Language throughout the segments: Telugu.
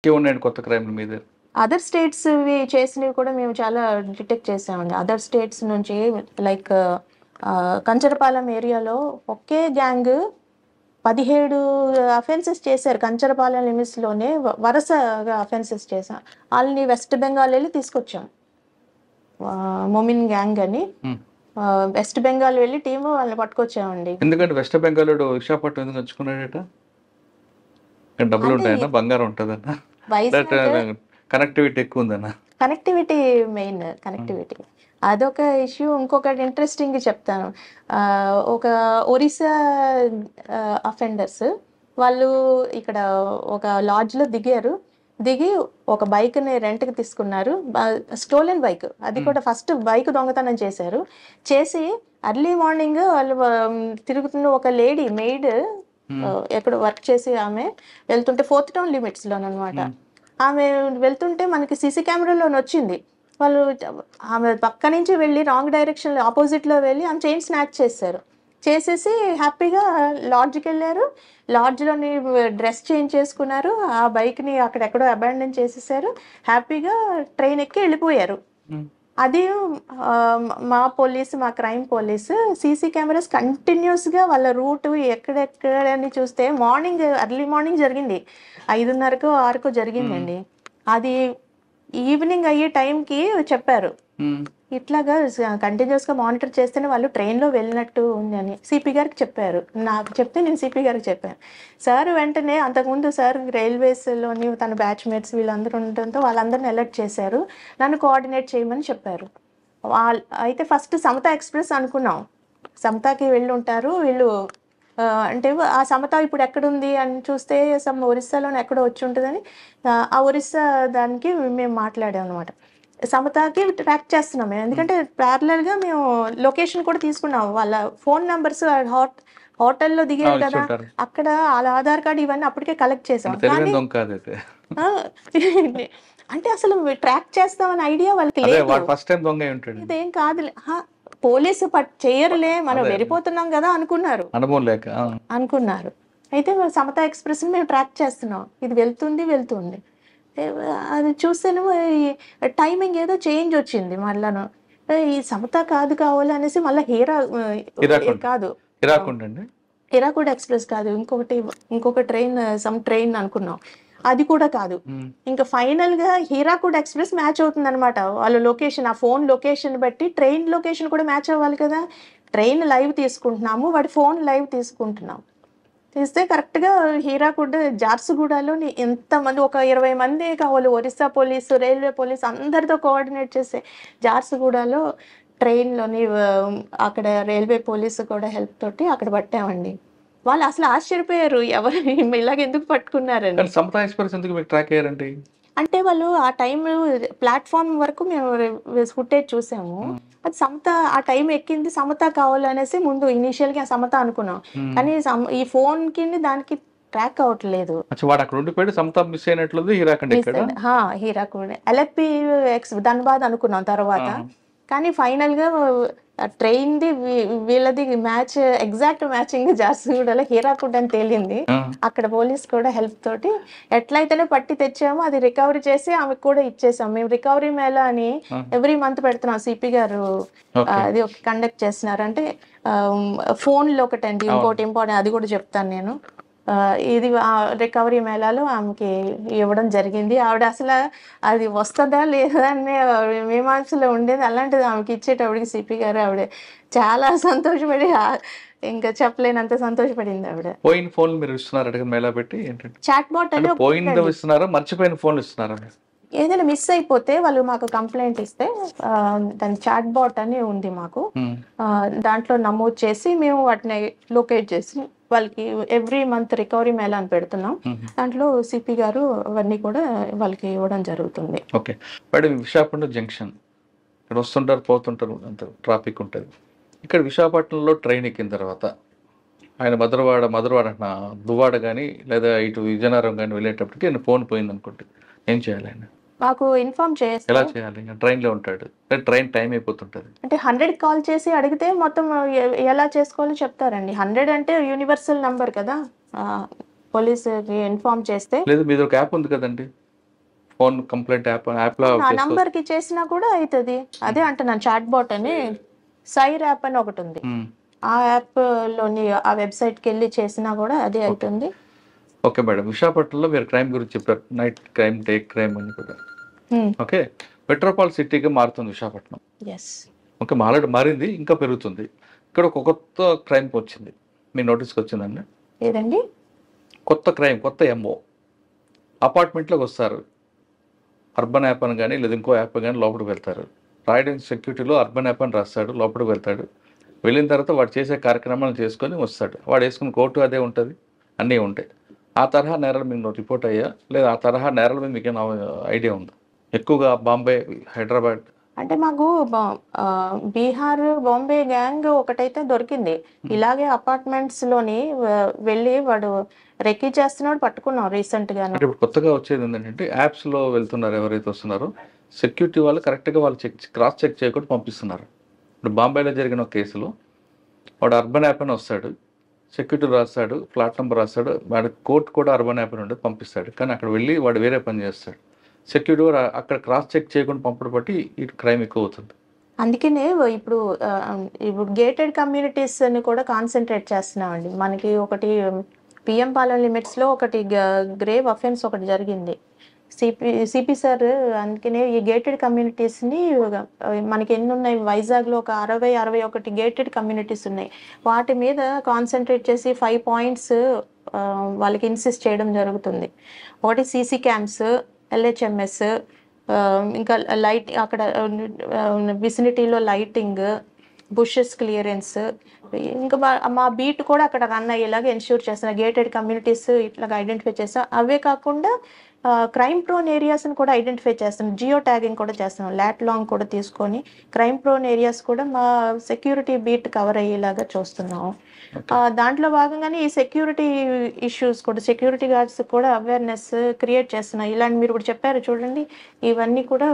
ఇంకేమున్నాయండి కొత్త క్రైమ్‌లు మీ దగ్గర? అదర్ స్టేట్స్‌వి చేసినవి కూడా మేము చాలా డిటెక్ట్ చేసామండి. అదర్ స్టేట్స్ నుంచి లైక్ కంచరపాలెం ఏరియాలో ఒకే గ్యాంగ్ 17 అఫెన్సెస్ చేశారు. కంచరపాలెం లిమిట్స్‌లోనే వరుసగా అఫెన్సెస్ చేశాం. వాళ్ళని వెస్ట్ బెంగాల్ వెళ్ళి తీసుకొచ్చాం. మొమిన్ గ్యాంగ్ అని హ్మ్. వెస్ట్ బెంగాల్ వెళ్ళి టీము వాళ్ళని పట్టుకొచ్చామండి. ఎందుకంటే వెస్ట్ బెంగాలోడు విశాఖపట్నం ఎందుకు ఎంచుకున్నాడట? ఇక్కడ డబ్బులు అంటే ఉంటాయనా? బంగారం ఉంటదనా? లేకపోతే వైజాగ్ కనెక్టివిటీ ఎక్కువ ఉందనా? కనెక్టివిటీ మెయిన్ కనెక్టివిటీ అదొక ఇష్యూ. ఇంకొకటి ఇంట్రెస్టింగ్ చెప్తాను. ఒక ఒరిస్సా అఫెండర్స్ వాళ్ళు ఇక్కడ ఒక లాడ్జ్లో దిగారు. దిగి ఒక బైక్ని రెంట్కి తీసుకున్నారు. స్టోలెన్ బైక్, అది కూడా ఫస్ట్ బైక్ దొంగతనం చేశారు. చేసి అర్లీ మార్నింగ్ వాళ్ళు తిరుగుతున్న ఒక లేడీ మెయిడ్ ఎక్కడ వర్క్ చేసి ఆమె వెళ్తుంటే ఫోర్త్ టౌన్ లిమిట్స్లోనమాట. ఆమె వెళ్తుంటే మనకి సీసీ కెమెరాలోని వచ్చింది. వాళ్ళు ఆమె పక్క నుంచి వెళ్ళి రాంగ్ డైరెక్షన్లో ఆపోజిట్లో వెళ్ళి ఆమె చైన్ స్నాచ్ చేశారు. చేసేసి హ్యాపీగా లాడ్జ్కి వెళ్ళారు. లాడ్జ్లోని డ్రెస్ చేంజ్ చేసుకున్నారు. ఆ బైక్ని అక్కడెక్కడో అబాండన్ చేసేసారు. హ్యాపీగా ట్రైన్ ఎక్కి వెళ్ళిపోయారు. అది మా పోలీసు, మా క్రైమ్ పోలీసు సీసీ కెమెరాస్ కంటిన్యూస్గా వాళ్ళ రూటు ఎక్కడెక్కడని చూస్తే మార్నింగ్ ఎర్లీ మార్నింగ్ జరిగింది. 5:30కో 6కో జరిగిందండి. అది ఈవినింగ్ అయ్యే టైంకి చెప్పారు, ఇట్లాగా కంటిన్యూస్గా మానిటర్ చేస్తేనే వాళ్ళు ట్రైన్లో వెళ్ళినట్టు ఉంది అని సిపి గారికి చెప్పారు. నాకు చెప్తే నేను సిపి గారికి చెప్పాను. సార్ వెంటనే అంతకుముందు సార్ రైల్వేస్లోని తన బ్యాచ్మేట్స్ వీళ్ళందరూ ఉండటంతో వాళ్ళందరిని అలర్ట్ చేశారు. నన్ను కోఆర్డినేట్ చేయమని చెప్పారు. అయితే ఫస్ట్ సమతా ఎక్స్ప్రెస్ అనుకున్నాం. సమతాకి వెళ్ళి ఉంటారు వీళ్ళు. అంటే ఆ సమత ఇప్పుడు ఎక్కడుంది అని చూస్తే ఒరిస్సాలోనే ఎక్కడో వచ్చి ఉంటుందని ఆ ఒరిస్సా దానికి మేము మాట్లాడాం అనమాట. సమతాకి ట్రాక్ చేస్తున్నాం మేము, ఎందుకంటే ప్యారలల్గా మేము లొకేషన్ కూడా తీసుకున్నాం. వాళ్ళ ఫోన్ నెంబర్స్ హోటల్లో దిగారు కదా, అక్కడ వాళ్ళ ఆధార్ కార్డు ఇవన్నీ అప్పటికే కలెక్ట్ చేసాం. కానీ అంటే అసలు ట్రాక్ చేస్తామని ఐడియా వాళ్ళకి లేదు. ఇదేం కాదు, పోలీసు చేయరులే, మనం వెళ్ళిపోతున్నాం కదా అనుకున్నారు. అనుకున్నారు. అయితే సమతా ఎక్స్ప్రెస్ని మేము ట్రాక్ చేస్తున్నాం. ఇది వెళ్తుంది. అది చూస్తేనేమో టైమింగ్ ఏదో చేంజ్ వచ్చింది. మళ్ళాను ఈ సమత కావాలి అనేసి మళ్ళీ కాదు, హీరాకుడ్ ఎక్స్ప్రెస్ కాదు, ఇంకొక ట్రైన్ అనుకున్నాం. అది కూడా కాదు. ఇంకా ఫైనల్గా హీరాకుడ్ ఎక్స్ప్రెస్ మ్యాచ్ అవుతుంది అనమాట. వాళ్ళ లొకేషన్, ఆ ఫోన్ లొకేషన్ బట్టి ట్రైన్ లొకేషన్ కూడా మ్యాచ్ అవ్వాలి కదా. ట్రైన్ లైవ్ తీసుకుంటున్నాము, వాడి ఫోన్ లైవ్ తీసుకుంటున్నాం. తీస్తే కరెక్ట్గా హీరాకుడ్ జార్సుగూడలో ఎంతమంది, ఒక 20 మంది కావాలి. ఒరిస్సా పోలీసు, రైల్వే పోలీసు అందరితో కోఆర్డినేట్ చేసే జార్సుగూడలో ట్రైన్లోని అక్కడ రైల్వే పోలీసు కూడా హెల్ప్ తోటి అక్కడ పట్టామండి. వాళ్ళు అసలు ఆశ్చర్యపోయారు, ఎవరు ఇలాగ ఎందుకు పట్టుకున్నారని. సమతా ఎక్స్ప్రెస్ ఎందుకు మీకు ట్రాక్ అయ్యారండి? అంటే వాళ్ళు ఆ టైం ప్లాట్ఫామ్ వరకు మేము ఫుటేజ్ చూసాము. అది సమత ఆ టైం ఎక్కింది సమత కావాలనేసి ముందు ఇనీషియల్గా సమత అనుకున్నాం. కానీ ఈ ఫోన్ కి దానికి ట్రాక్ అవ్వట్లేదు. హీరాకుడ్ ఎల్ఎఫ్పి ఎక్స్ ధన్బాద్ అనుకున్నాం తర్వాత. కానీ ఫైనల్గా ట్రైన్ది వీళ్ళది మ్యాచ్, ఎగ్జాక్ట్ మ్యాచింగ్ జార్సుగూడలో హీరాకుడ్ అని తేలింది. అక్కడ పోలీస్ కూడా హెల్ప్ తోటి ఎట్లయితేనే పట్టి తెచ్చామో అది రికవరీ చేసి ఆమెకు కూడా ఇచ్చేసాం. మేము రికవరీ మేళా అని ఎవ్రీ మంత్ పెడుతున్నాం. సిపి గారు అది ఒక కండక్ట్ చేస్తున్నారు. అంటే ఫోన్లో ఒకటండి, ఇంకోటి ఇంపార్టెంట్, అది కూడా చెప్తాను నేను. ఇది రికవరీ మేళాలో ఆమెకి ఇవ్వడం జరిగింది. ఆవిడ అసలు అది వస్తుందా లేదా అనే మీమాంసలో ఉండేది. అలాంటిది ఆమెకి ఇచ్చేటప్పటికి సిపి గారు ఆవిడ చాలా సంతోషపడి, ఇంకా చెప్పలేనంత సంతోషపడింది ఆవిడ. పోయిన ఫోన్ మీరు ఇస్తున్నారు మేళా పెట్టి, చాట్ బాట్ అని మర్చిపోయిన ఫోన్లు ఇస్తున్నారా? ఏదైనా మిస్ అయిపోతే వాళ్ళు మాకు కంప్లైంట్ ఇస్తే దాని చాట్ బాట్ అని ఉంది మాకు, దాంట్లో నమోదు చేసి మేము వాటిని లొకేట్ చేసి వాళ్ళకి ఎవ్రీ మంత్ రికవరీ మేళా అని పెడుతున్నాం. దాంట్లో సిపి గారు అవన్నీ కూడా వాళ్ళకి ఇవ్వడం జరుగుతుంది. ఓకే మేడం, విశాఖపట్నం జంక్షన్ ఇక్కడ వస్తుంటారు పోతుంటారు, అంత ట్రాఫిక్ ఉంటుంది. ఇక్కడ విశాఖపట్నంలో ట్రైన్ ఎక్కిన తర్వాత ఆయన మధురవాడ అంటున్నా దువ్వాడ కానీ లేదా ఇటు విజయనగరం కానీ వెళ్ళేటప్పటికి ఆయన ఫోన్ పోయింది అనుకుంటే ఏం చేయాలి? ఆయన మాకు ఇన్ఫార్మ్ చేస్తే ఎలా చేయాలి? ట్రైన్లో ఉంటాడు, ట్రైన్ టైం అయిపోతుంటుంది. అంటే 100 కాల్ చేసి అడిగితే మొత్తం ఎలా చేసుకోవాలో చెప్తారండి. 100 అంటే యూనివర్సల్ నంబర్ కదా, పోలీసుకి ఇన్ఫార్మ్ చేస్తే. లేదు, మీద ఒక యాప్ ఉంది కదండి, ఫోన్ కంప్లైంట్ యాప్లో నా చేసుకోవచ్చు. నంబర్కి చేసినా కూడా అవుతుంది. అదే అంటున్నాను, చాట్ బాట్ అని సైర్ యాప్ అని ఒకటి ఉంది. ఆ యాప్లోని ఆ వెబ్సైట్కి వెళ్ళి చేసినా కూడా అదే అవుతుంది. ఓకే మేడం, విశాఖపట్నంలో మీరు క్రైమ్ గురించి చెప్పారు, నైట్ క్రైమ్, డే క్రైమ్ అని కూడా. ఓకే, మెట్రోపాల్ సిటీగా మారుతుంది విశాఖపట్నం. ఎస్. ఓకే, ఆల్రెడీ మారింది, ఇంకా పెరుగుతుంది. ఇక్కడ ఒక కొత్త క్రైమ్ వచ్చింది, మీ నోటీస్కి వచ్చిందండి? ఏదండి? కొత్త క్రైమ్, కొత్త ఎంఓ. అపార్ట్మెంట్లోకి వస్తారు, అర్బన్ యాప్ అని కానీ లేదా ఇంకో యాప్ కానీ లోపలికి వెళ్తారు. రాయడానికి సెక్యూరిటీలో అర్బన్ యాప్ అని రాస్తాడు, లోపలికి వెళ్తాడు. వెళ్ళిన తర్వాత వాడు చేసే కార్యక్రమాలు చేసుకొని వస్తాడు. వాడు వేసుకున్న కోర్టు అదే ఉంటుంది, అన్నీ ఉంటాయి. ఆ తరహా నేరాలు మీకు రిపోర్ట్ అయ్యా, లేదా ఆ తరహా నేరాల మీద మీకు ఐడియా ఉందా? ఎక్కువగా బాంబే, హైదరాబాద్. అంటే మాకు బీహార్, బాంబే గ్యాంగ్ ఒకటైతే దొరికింది. ఇలాగే అపార్ట్మెంట్స్లోని వెళ్ళి వాడు రెక్కీ చేస్తున్నాడు, పట్టుకున్నాం రీసెంట్గా. అంటే ఇప్పుడు కొత్తగా వచ్చేది ఏంటంటే యాప్స్లో వెళ్తున్నారు ఎవరైతే వస్తున్నారో, సెక్యూరిటీ వాళ్ళు కరెక్ట్గా వాళ్ళు క్రాస్ చెక్ చేయకుండా పంపిస్తున్నారు. ఇప్పుడు బాంబేలో జరిగిన ఒక కేసులో వాడు అర్బన్ యాప్ అని వస్తాడు, సెక్యూరిటీ రాస్తాడు, ఫ్లాట్ నెంబర్ రాస్తాడు, వాడి కోర్టు కూడా అర్బన్ యాప్ అని ఉంటుంది, పంపిస్తాడు. కానీ అక్కడ వెళ్ళి వాడు వేరే పని చేస్తాడు. సెక్యూరిటీ కూడా అక్కడ క్రాస్ చెక్ చేయకుండా పంపడం బట్టి ఈ క్రైమ్ ఎక్కువ అవుతుంది. అందుకనే ఇప్పుడు ఇప్పుడు గేటెడ్ కమ్యూనిటీస్ అని కూడా కాన్సన్ట్రేట్ చేస్తున్నామండి. మనకి ఒకటి పిఎం పాలెం లిమిట్స్లో ఒకటి గ్రేవ్ అఫెన్స్ ఒకటి జరిగింది. సిపి సార్ అందుకనే ఈ గేటెడ్ కమ్యూనిటీస్ని మనకి ఎన్ని ఉన్నాయి, వైజాగ్లో ఒక 61 గేటెడ్ కమ్యూనిటీస్ ఉన్నాయి. వాటి మీద కాన్సన్ట్రేట్ చేసి 5 పాయింట్స్ వాళ్ళకి ఇన్సిస్ట్ చేయడం జరుగుతుంది. ఒకటి సీసీ క్యామ్స్, ఎల్హెచ్ఎంఎస్, ఇంకా లైట్ అక్కడ విసినిటీలో లైటింగ్, బుషెస్ క్లియరెన్స్, ఇంకా మా బీట్ కూడా అక్కడ రన్ అయ్యేలాగా ఎన్ష్యూర్ చేస్తున్నా. గేటెడ్ కమ్యూనిటీస్ ఇట్లాగా ఐడెంటిఫై చేస్తాం. అవే కాకుండా క్రైమ్ ప్రోన్ ఏరియాస్ని కూడా ఐడెంటిఫై చేస్తున్నాం. జియో ట్యాగింగ్ కూడా చేస్తున్నాం. లాట్ లాంగ్ కూడా తీసుకొని క్రైమ్ ప్రోన్ ఏరియాస్ కూడా మా సెక్యూరిటీ బీట్ కవర్ అయ్యేలాగా చూస్తున్నాం. దాంట్లో భాగంగానే ఈ సెక్యూరిటీ ఇష్యూస్ కూడా, సెక్యూరిటీ గార్డ్స్ కూడా అవేర్నెస్ క్రియేట్ చేస్తున్నాం. ఇలాంటి మీరు కూడా చెప్పారు చూడండి, ఇవన్నీ కూడా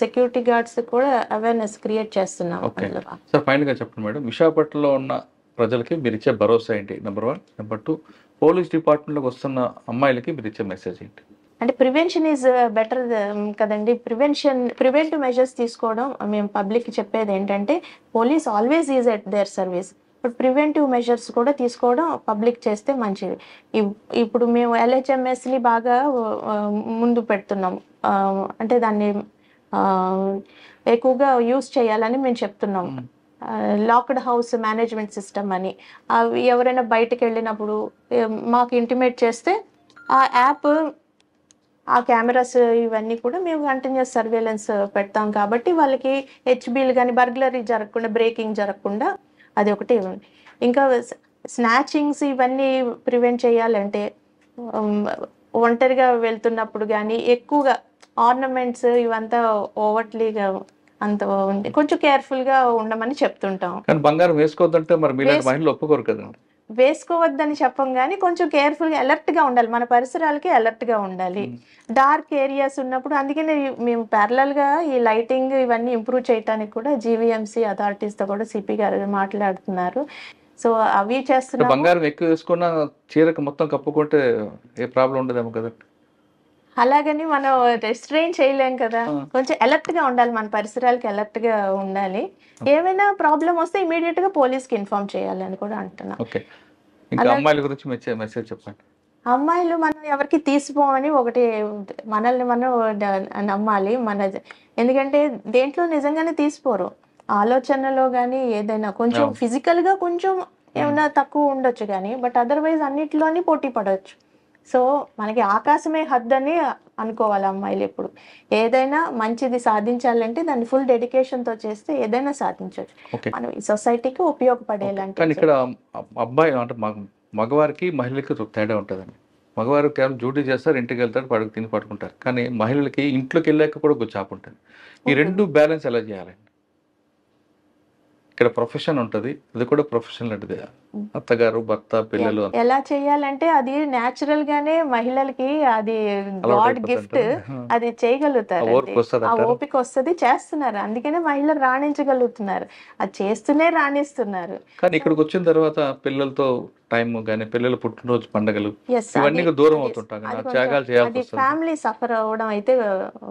సెక్యూరిటీ గార్డ్స్ కూడా అవేర్నెస్ క్రియేట్ చేస్తున్నాం. సార్ ఫైనల్గా చెప్పండి మేడం, విశాఖపట్నంలో ఉన్న ప్రజలకి మీరు ఇచ్చే భరోసా ఏంటి? నెంబర్ 1. నెంబర్ 2, పోలీస్ డిపార్ట్మెంట్లోకి వస్తున్న అమ్మాయిలకి మీరు ఇచ్చే మెసేజ్ ఏంటి? అంటే ప్రివెన్షన్ ఈజ్ బెటర్ కదండి. ప్రివెంటివ్ మెజర్స్ తీసుకోవడం మేము పబ్లిక్కి చెప్పేది ఏంటంటే, police always is at there service, but preventive measures కూడా తీసుకోవడం పబ్లిక్ చేస్తే మంచిది. ఇప్పుడు మేము ఎల్హెచ్ఎంఎస్ని బాగా ముందు పెడుతున్నాం. అంటే దాన్ని ఎక్కువగా యూస్ చేయాలని మేము చెప్తున్నాం. లాక్డ్ హౌస్ మేనేజ్మెంట్ సిస్టమ్ అని, అవి ఎవరైనా బయటకు వెళ్ళినప్పుడు మాకు ఇంటిమేట్ చేస్తే ఆ యాప్, ఆ కెమెరాస్ ఇవన్నీ కూడా మేము కంటిన్యూస్ సర్వేలెన్స్ పెడతాం. కాబట్టి వాళ్ళకి హెచ్బీలు కానీ బర్గ్లరీ జరగకుండా, బ్రేకింగ్ జరగకుండా అది ఒకటి. ఇంకా స్నాచింగ్స్ ఇవన్నీ ప్రివెంట్ చేయాలంటే ఒంటరిగా వెళ్తున్నప్పుడు కానీ ఎక్కువగా ఆర్నమెంట్స్ ఇవంతా ఓవర్లీగా అంత కొంచెం కేర్ఫుల్గా ఉండమని చెప్తుంటాం. కానీ బంగారం వేసుకోవద్దంటే మరి మీలాంటి మహిళలు ఒప్పుకోరు కదండి. వేసుకోవద్దని చెప్పం కానీ కొంచెం కేర్ఫుల్గా, అలర్ట్గా ఉండాలి. మన పరిసరాలకి అలర్ట్గా ఉండాలి. డార్క్ ఏరియాస్ ఉన్నప్పుడు అందుకనే మేము ప్యారలల్గా ఈ లైటింగ్ ఇవన్నీ ఇంప్రూవ్ చేయడానికి కూడా జీవీఎంసీ అథారిటీస్తో కూడా సిపి గారు మాట్లాడుతున్నారు. సో అవి చేస్తున్నాం. బంగారం ఎక్కువ వేసుకున్న చీరకు మొత్తం కప్పుకుంటే ఏ ప్రాబ్లం ఉండదేమో కదండి. అలాగని మనం రెస్ట్రెయిన్ చేయలేం కదా. కొంచెం అలర్ట్గా ఉండాలి, మన పరిసరాలకి అలర్ట్గా ఉండాలి. ఏమైనా ప్రాబ్లం వస్తే ఇమీడియట్గా పోలీస్కి ఇన్ఫార్మ్ చేయాలని కూడా అంటున్నాం. ఓకే, ఇంకా అమ్మాయిల గురించి మెసేజ్ చెప్పండి. అమ్మాయిలు మనం ఎవరికి తీసిపోమని ఒకటి, మనల్ని మనం నమ్మాలి. ఎందుకంటే దేంట్లో నిజంగానే తీసిపోరు. ఆలోచనలో కానీ ఏదైనా కొంచెం ఫిజికల్గా కొంచెం ఏమైనా తక్కువ ఉండొచ్చు కానీ, బట్ అదర్వైజ్ అన్నిటిలోని పోటీ పడవచ్చు. సో మనకి ఆకాశమే హద్దని అనుకోవాలి అమ్మాయిలు. ఎప్పుడు ఏదైనా మంచిది సాధించాలంటే దాన్ని ఫుల్ డెడికేషన్తో చేస్తే ఏదైనా సాధించవచ్చు. మనం ఈ సొసైటీకి ఉపయోగపడేలాంటి. కానీ ఇక్కడ అబ్బాయి అంటే మగవారికి మహిళలకి తేడా ఉంటుందండి. మగవారు కేవలం డ్యూటీ చేస్తారు, ఇంటికి వెళ్తారు, తిని పడుకుంటారు. కానీ మహిళలకి ఇంట్లోకి వెళ్ళాక కూడా ఒక జాబ్ ఉంటుంది. ఈ రెండు బ్యాలెన్స్ ఎలా చేయాలండి? ఇక్కడ ప్రొఫెషన్ ఉంటుంది, అది కూడా ప్రొఫెషన్ లాంటిది. అత్తగారు, భర్త, పిల్లలు ఎలా చేయాలంటే అది న్యాచురల్ గానే మహిళలకి అది గాడ్ గిఫ్ట్, అలవాటైపోతుంటారు. అది చేయగలుగుతారు అంతే. ఓర్పు వస్తుంది ఆ అంటారు. ఓపిక వస్తుంది, చేస్తున్నారు, అందుకనే మహిళలు రాణించగలుగుతున్నారు, అది చేస్తూనే రాణిస్తున్నారు. కానీ ఇక్కడికి వచ్చిన తర్వాత పిల్లలతో టైం కానీ పిల్లల పుట్టినరోజు పండుగలు ఎస్, ఇవన్నీ అది దూరం అది అవుతుంటాం అది కదా, కొంచెం, త్యాగాలు చేయాల్సి అది వస్తుంది. ఫ్యామిలీ సఫర్ అవ్వడం అయితే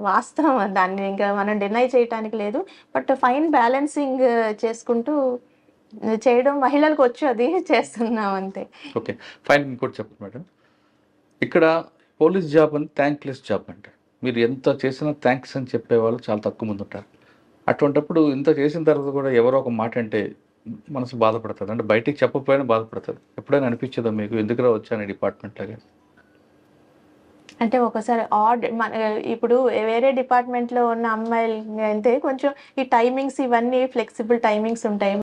వాస్తవం, దాన్ని ఇంకా మనం డినై చేయటానికి లేదు. బట్ ఫైన్ బ్యాలెన్సింగ్ చేసుకుంటూ చేయడం మహిళలకు వచ్చు, అది చేస్తున్నాం అంతే. Okay, fine. ఇంకోటి చెప్పండి మేడం, ఇక్కడ పోలీస్ జాబ్ అని థ్యాంక్లెస్ జాబ్ అంటే మీరు ఎంత చేసినా థ్యాంక్స్ అని చెప్పేవాళ్ళు చాలా తక్కువ మంది ఉంటారు. అటువంటప్పుడు ఇంత చేసిన తర్వాత కూడా ఎవరో ఒక మాట అంటే మనసు బాధపడుతుంది, అంటే బయటికి చెప్పకపోయినా బాధపడుతుంది. ఎప్పుడైనా అనిపించదా మీకు ఎందుకురా వచ్చాను డిపార్ట్మెంట్ లాగా? అంటే ఒకసారి ఆడ్ మన ఇప్పుడు వేరే డిపార్ట్మెంట్లో ఉన్న అమ్మాయిలు అయితే కొంచెం ఈ టైమింగ్స్ ఇవన్నీ ఫ్లెక్సిబుల్ టైమింగ్స్ ఉంటాయి.